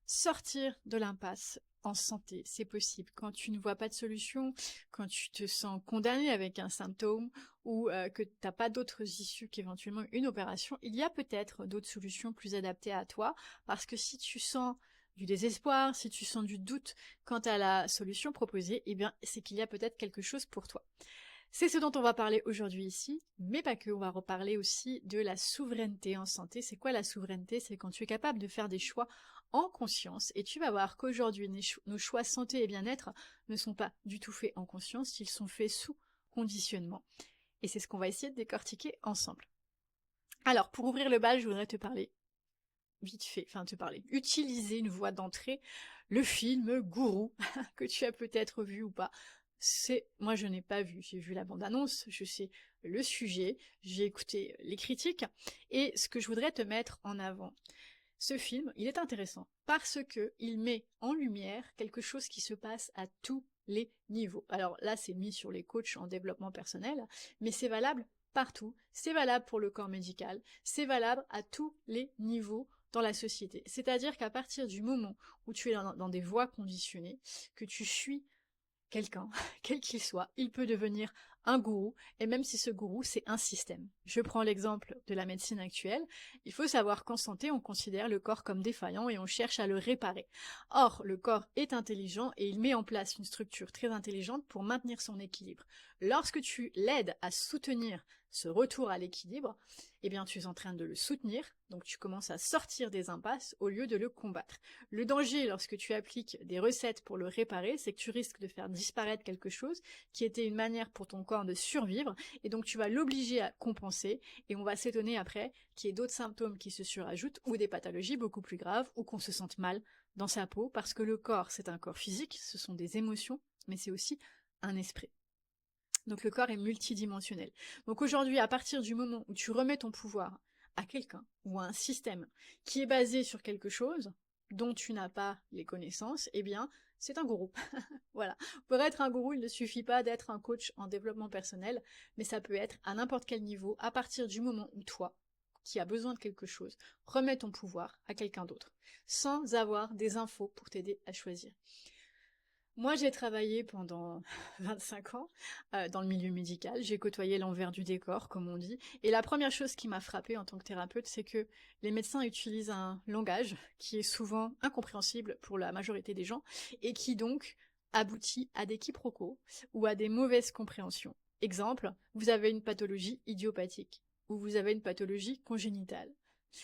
Sortir de l'impasse en santé, c'est possible. Quand tu ne vois pas de solution, quand tu te sens condamné avec un symptôme ou que tu n'as pas d'autres issues qu'éventuellement une opération, il y a peut-être d'autres solutions plus adaptées à toi, parce que si tu sens du désespoir, si tu sens du doute quant à la solution proposée, eh bien, c'est qu'il y a peut-être quelque chose pour toi. C'est ce dont on va parler aujourd'hui ici, mais pas que, on va reparler aussi de la souveraineté en santé. C'est quoi la souveraineté? C'est quand tu es capable de faire des choix en conscience, et tu vas voir qu'aujourd'hui, nos choix santé et bien-être ne sont pas du tout faits en conscience, ils sont faits sous conditionnement. Et c'est ce qu'on va essayer de décortiquer ensemble. Alors, pour ouvrir le bal, je voudrais te parler vite fait, utiliser une voie d'entrée, le film Gourou, que tu as peut-être vu ou pas. Moi je n'ai pas vu, j'ai vu la bande-annonce, je sais le sujet, j'ai écouté les critiques, et ce que je voudrais te mettre en avant, ce film, il est intéressant, parce que il met en lumière quelque chose qui se passe à tous les niveaux. Alors là, c'est mis sur les coachs en développement personnel, mais c'est valable partout, c'est valable pour le corps médical, c'est valable à tous les niveaux dans la société. C'est-à-dire qu'à partir du moment où tu es dans des voies conditionnées, que tu suis quelqu'un, quel qu'il soit, il peut devenir un gourou, et même si ce gourou, c'est un système. Je prends l'exemple de la médecine actuelle. Il faut savoir qu'en santé, on considère le corps comme défaillant et on cherche à le réparer. Or, le corps est intelligent et il met en place une structure très intelligente pour maintenir son équilibre. Lorsque tu l'aides à soutenir ce retour à l'équilibre, eh bien, tu es en train de le soutenir, donc tu commences à sortir des impasses au lieu de le combattre. Le danger, lorsque tu appliques des recettes pour le réparer, c'est que tu risques de faire disparaître quelque chose qui était une manière pour ton corps de survivre, et donc tu vas l'obliger à compenser, et on va s'étonner après qu'il y ait d'autres symptômes qui se surajoutent, ou des pathologies beaucoup plus graves, ou qu'on se sente mal dans sa peau, parce que le corps, c'est un corps physique, ce sont des émotions, mais c'est aussi un esprit. Donc le corps est multidimensionnel. Donc aujourd'hui, à partir du moment où tu remets ton pouvoir à quelqu'un ou à un système qui est basé sur quelque chose dont tu n'as pas les connaissances, eh bien, c'est un gourou. Voilà. Pour être un gourou, il ne suffit pas d'être un coach en développement personnel, mais ça peut être à n'importe quel niveau, à partir du moment où toi, qui as besoin de quelque chose, remets ton pouvoir à quelqu'un d'autre, sans avoir des infos pour t'aider à choisir. Moi, j'ai travaillé pendant 25 ans dans le milieu médical. J'ai côtoyé l'envers du décor, comme on dit. Et la première chose qui m'a frappée en tant que thérapeute, c'est que les médecins utilisent un langage qui est souvent incompréhensible pour la majorité des gens et qui donc aboutit à des quiproquos ou à des mauvaises compréhensions. Exemple, vous avez une pathologie idiopathique ou vous avez une pathologie congénitale.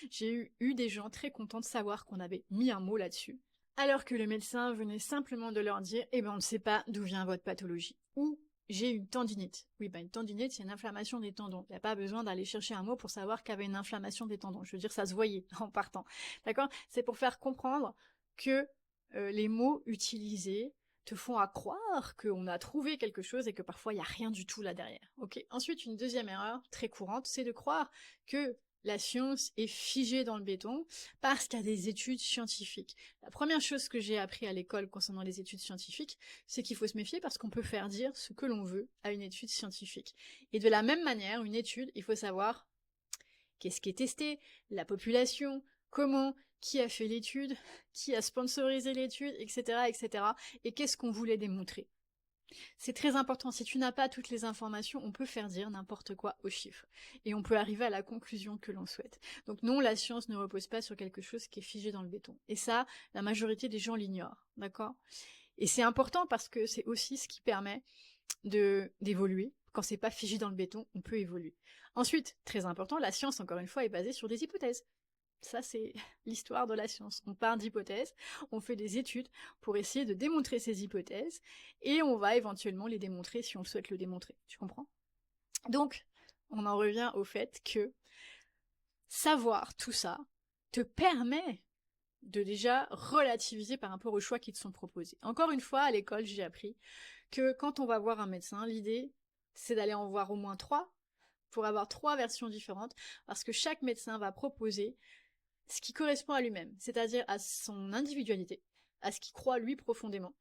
J'ai eu des gens très contents de savoir qu'on avait mis un mot là-dessus, alors que le médecin venait simplement de leur dire « Eh ben, on ne sait pas d'où vient votre pathologie » ou « J'ai une tendinite ». Oui, une tendinite, c'est une inflammation des tendons. Il n'y a pas besoin d'aller chercher un mot pour savoir qu'il y avait une inflammation des tendons. Je veux dire, ça se voyait en partant. D'accord? C'est pour faire comprendre que les mots utilisés te font à croire qu'on a trouvé quelque chose et que parfois il n'y a rien du tout là derrière. Ok. Ensuite, une deuxième erreur très courante, c'est de croire que la science est figée dans le béton parce qu'il y a des études scientifiques. La première chose que j'ai appris à l'école concernant les études scientifiques, c'est qu'il faut se méfier parce qu'on peut faire dire ce que l'on veut à une étude scientifique. Et de la même manière, une étude, il faut savoir qu'est-ce qui est testé, la population, comment, qui a fait l'étude, qui a sponsorisé l'étude, etc., etc., et qu'est-ce qu'on voulait démontrer. C'est très important, si tu n'as pas toutes les informations, on peut faire dire n'importe quoi aux chiffres. Et on peut arriver à la conclusion que l'on souhaite. Donc non, la science ne repose pas sur quelque chose qui est figé dans le béton. Et ça, la majorité des gens l'ignorent, d'accord? Et c'est important parce que c'est aussi ce qui permet d'évoluer. Quand c'est pas figé dans le béton, on peut évoluer. Ensuite, très important, la science, encore une fois, est basée sur des hypothèses. Ça, c'est l'histoire de la science. On part d'hypothèses, on fait des études pour essayer de démontrer ces hypothèses, et on va éventuellement les démontrer si on souhaite le démontrer. Tu comprends? Donc, on en revient au fait que savoir tout ça te permet de déjà relativiser par rapport aux choix qui te sont proposés. Encore une fois, à l'école, j'ai appris que quand on va voir un médecin, l'idée, c'est d'aller en voir au moins 3 pour avoir 3 versions différentes, parce que chaque médecin va proposer ce qui correspond à lui-même, c'est-à-dire à son individualité, à ce qu'il croit lui profondément,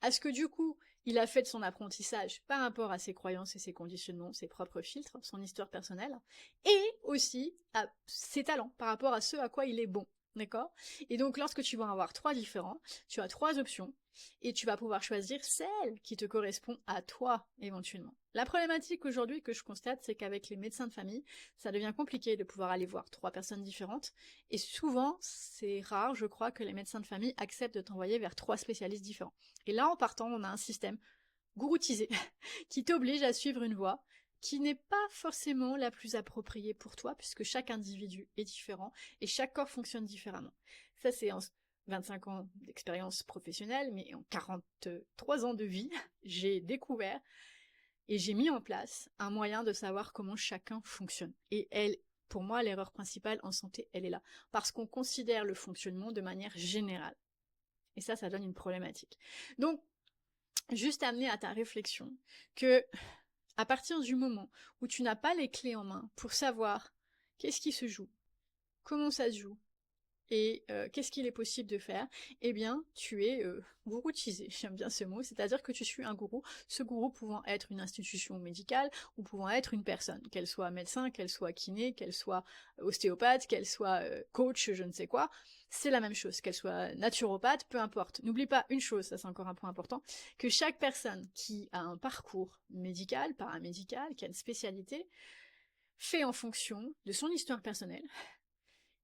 à ce que du coup, il a fait de son apprentissage par rapport à ses croyances et ses conditionnements, ses propres filtres, son histoire personnelle, et aussi à ses talents par rapport à ce à quoi il est bon. D'accord? Et donc, lorsque tu vas en avoir 3 différents, tu as 3 options et tu vas pouvoir choisir celle qui te correspond à toi, éventuellement. La problématique aujourd'hui que je constate, c'est qu'avec les médecins de famille, ça devient compliqué de pouvoir aller voir 3 personnes différentes. Et souvent, c'est rare, je crois, que les médecins de famille acceptent de t'envoyer vers 3 spécialistes différents. Et là, en partant, on a un système gouroutisé qui t'oblige à suivre une voie qui n'est pas forcément la plus appropriée pour toi, puisque chaque individu est différent et chaque corps fonctionne différemment. Ça, c'est en 25 ans d'expérience professionnelle, mais en 43 ans de vie, j'ai découvert et j'ai mis en place un moyen de savoir comment chacun fonctionne. Et pour moi, l'erreur principale en santé, elle est là. Parce qu'on considère le fonctionnement de manière générale. Et ça donne une problématique. Donc, juste amener à ta réflexion que à partir du moment où tu n'as pas les clés en main pour savoir qu'est-ce qui se joue, comment ça se joue, et qu'est-ce qu'il est possible de faire, eh bien, tu es gouroutisé, j'aime bien ce mot, c'est-à-dire que tu suis un gourou, ce gourou pouvant être une institution médicale ou pouvant être une personne, qu'elle soit médecin, qu'elle soit kiné, qu'elle soit ostéopathe, qu'elle soit coach, je ne sais quoi, c'est la même chose, qu'elle soit naturopathe, peu importe. N'oublie pas une chose, ça c'est encore un point important, que chaque personne qui a un parcours médical, paramédical, qui a une spécialité, fait en fonction de son histoire personnelle,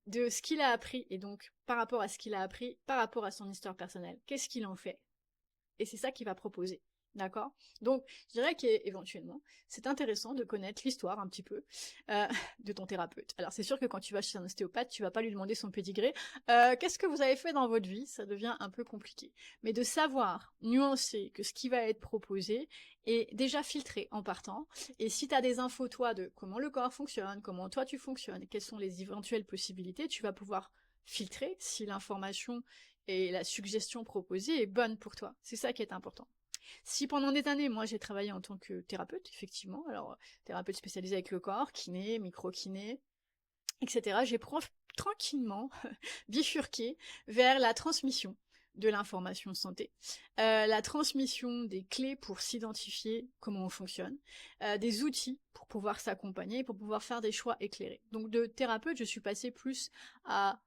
de ce qu'il a appris, et donc par rapport à ce qu'il a appris, par rapport à son histoire personnelle, qu'est-ce qu'il en fait? Et c'est ça qu'il va proposer. D'accord? Donc, je dirais qu'éventuellement, c'est intéressant de connaître l'histoire un petit peu de ton thérapeute. Alors, c'est sûr que quand tu vas chez un ostéopathe, tu vas pas lui demander son pédigré. Qu'est-ce que vous avez fait dans votre vie? Ça devient un peu compliqué. Mais de savoir nuancer que ce qui va être proposé est déjà filtré en partant. Et si tu as des infos, toi, de comment le corps fonctionne, comment toi tu fonctionnes, quelles sont les éventuelles possibilités, tu vas pouvoir filtrer si l'information et la suggestion proposée est bonne pour toi. C'est ça qui est important. Si pendant des années, moi j'ai travaillé en tant que thérapeute, effectivement, alors thérapeute spécialisé avec le corps, kiné, micro-kiné, etc., j'ai tranquillement bifurqué vers la transmission de l'information santé, la transmission des clés pour s'identifier comment on fonctionne, des outils pour pouvoir s'accompagner, pour pouvoir faire des choix éclairés. Donc de thérapeute, je suis passée plus à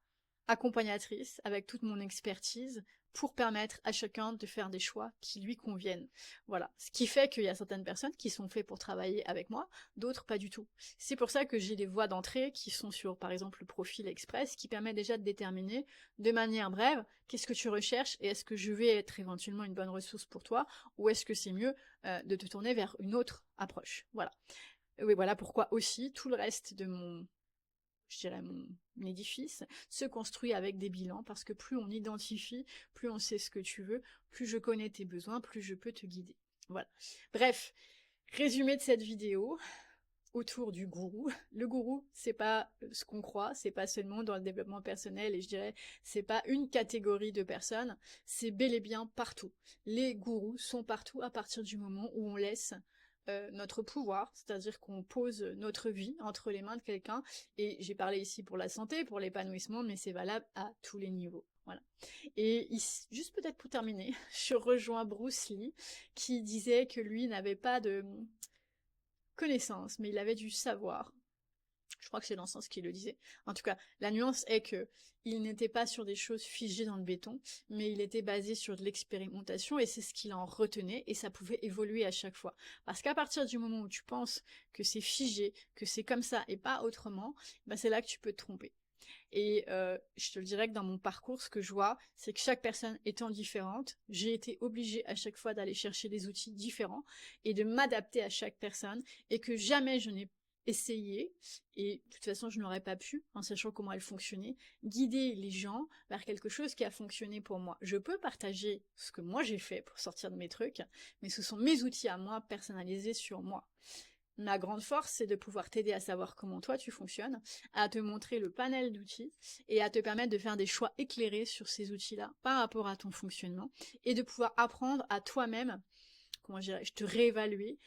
accompagnatrice avec toute mon expertise pour permettre à chacun de faire des choix qui lui conviennent. Voilà. Ce qui fait qu'il y a certaines personnes qui sont faites pour travailler avec moi, d'autres pas du tout. C'est pour ça que j'ai des voies d'entrée qui sont sur, par exemple, le profil express, qui permet déjà de déterminer de manière brève qu'est-ce que tu recherches et est-ce que je vais être éventuellement une bonne ressource pour toi ou est-ce que c'est mieux de te tourner vers une autre approche. Voilà. Oui, voilà pourquoi aussi tout le reste de je dirais mon édifice, se construit avec des bilans, parce que plus on identifie, plus on sait ce que tu veux, plus je connais tes besoins, plus je peux te guider. Voilà. Bref, résumé de cette vidéo autour du gourou. Le gourou, c'est pas ce qu'on croit, c'est pas seulement dans le développement personnel, et je dirais, c'est pas une catégorie de personnes, c'est bel et bien partout. Les gourous sont partout à partir du moment où on laisse notre pouvoir, c'est-à-dire qu'on pose notre vie entre les mains de quelqu'un, et j'ai parlé ici pour la santé, pour l'épanouissement, mais c'est valable à tous les niveaux. Voilà. Et juste peut-être pour terminer, je rejoins Bruce Lee, qui disait que lui n'avait pas de connaissance, mais il avait du savoir. Je crois que c'est dans ce sens qu'il le disait. En tout cas, la nuance est que il n'était pas sur des choses figées dans le béton, mais il était basé sur de l'expérimentation et c'est ce qu'il en retenait et ça pouvait évoluer à chaque fois. Parce qu'à partir du moment où tu penses que c'est figé, que c'est comme ça et pas autrement, ben c'est là que tu peux te tromper. Et je te le dirais que dans mon parcours, ce que je vois, c'est que chaque personne étant différente, j'ai été obligée à chaque fois d'aller chercher des outils différents et de m'adapter à chaque personne et que jamais je n'ai essayé, et de toute façon je n'aurais pas pu, en sachant comment elle fonctionnait, guider les gens vers quelque chose qui a fonctionné pour moi. Je peux partager ce que moi j'ai fait pour sortir de mes trucs, mais ce sont mes outils à moi, personnalisés sur moi. Ma grande force, c'est de pouvoir t'aider à savoir comment toi tu fonctionnes, à te montrer le panel d'outils et à te permettre de faire des choix éclairés sur ces outils-là par rapport à ton fonctionnement et de pouvoir apprendre à toi-même, comment dirais-je, te réévaluer,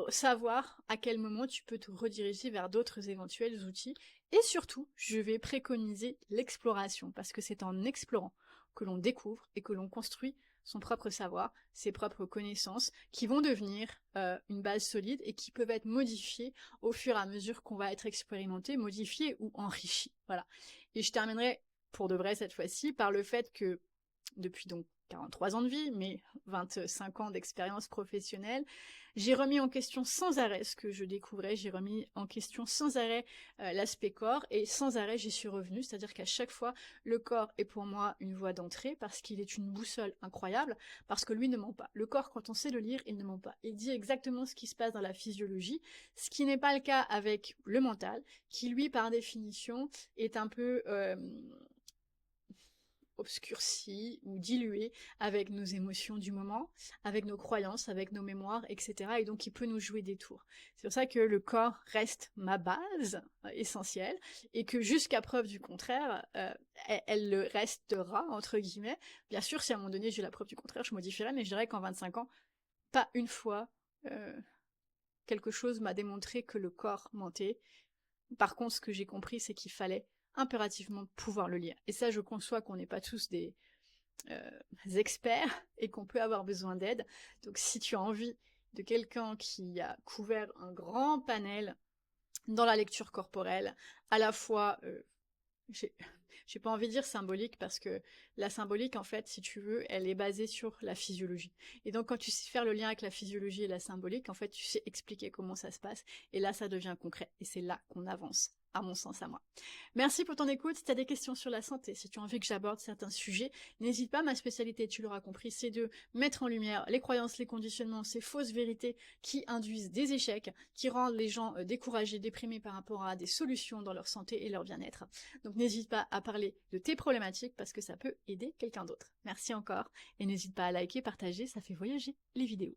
savoir à quel moment tu peux te rediriger vers d'autres éventuels outils. Et surtout, je vais préconiser l'exploration parce que c'est en explorant que l'on découvre et que l'on construit son propre savoir, ses propres connaissances, qui vont devenir une base solide et qui peuvent être modifiées au fur et à mesure qu'on va être expérimenté, modifié ou enrichi. Voilà. Et je terminerai pour de vrai cette fois-ci, par le fait que, depuis donc 43 ans de vie, mais 25 ans d'expérience professionnelle, j'ai remis en question sans arrêt ce que je découvrais, j'ai remis en question sans arrêt l'aspect corps, et sans arrêt j'y suis revenue, c'est-à-dire qu'à chaque fois, le corps est pour moi une voie d'entrée, parce qu'il est une boussole incroyable, parce que lui ne ment pas. Le corps, quand on sait le lire, il ne ment pas. Il dit exactement ce qui se passe dans la physiologie, ce qui n'est pas le cas avec le mental, qui lui, par définition, est un peu obscurci ou dilué avec nos émotions du moment, avec nos croyances, avec nos mémoires, etc. Et donc il peut nous jouer des tours. C'est pour ça que le corps reste ma base essentielle, et que jusqu'à preuve du contraire, elle le restera, entre guillemets. Bien sûr, si à un moment donné j'ai la preuve du contraire, je modifierai, mais je dirais qu'en 25 ans, pas une fois quelque chose m'a démontré que le corps mentait. Par contre, ce que j'ai compris, c'est qu'il fallait impérativement pouvoir le lire. Et ça, je conçois qu'on n'est pas tous des experts et qu'on peut avoir besoin d'aide. Donc si tu as envie de quelqu'un qui a couvert un grand panel dans la lecture corporelle, à la fois, j'ai pas envie de dire symbolique, parce que la symbolique, en fait, si tu veux, elle est basée sur la physiologie. Et donc quand tu sais faire le lien avec la physiologie et la symbolique, en fait, tu sais expliquer comment ça se passe, et là, ça devient concret, et c'est là qu'on avance, à mon sens à moi. Merci pour ton écoute. Si tu as des questions sur la santé, si tu as envie que j'aborde certains sujets, n'hésite pas. Ma spécialité, tu l'auras compris, c'est de mettre en lumière les croyances, les conditionnements, ces fausses vérités qui induisent des échecs, qui rendent les gens découragés, déprimés par rapport à des solutions dans leur santé et leur bien-être. Donc n'hésite pas à parler de tes problématiques, parce que ça peut aider quelqu'un d'autre. Merci encore, et n'hésite pas à liker, partager, ça fait voyager les vidéos.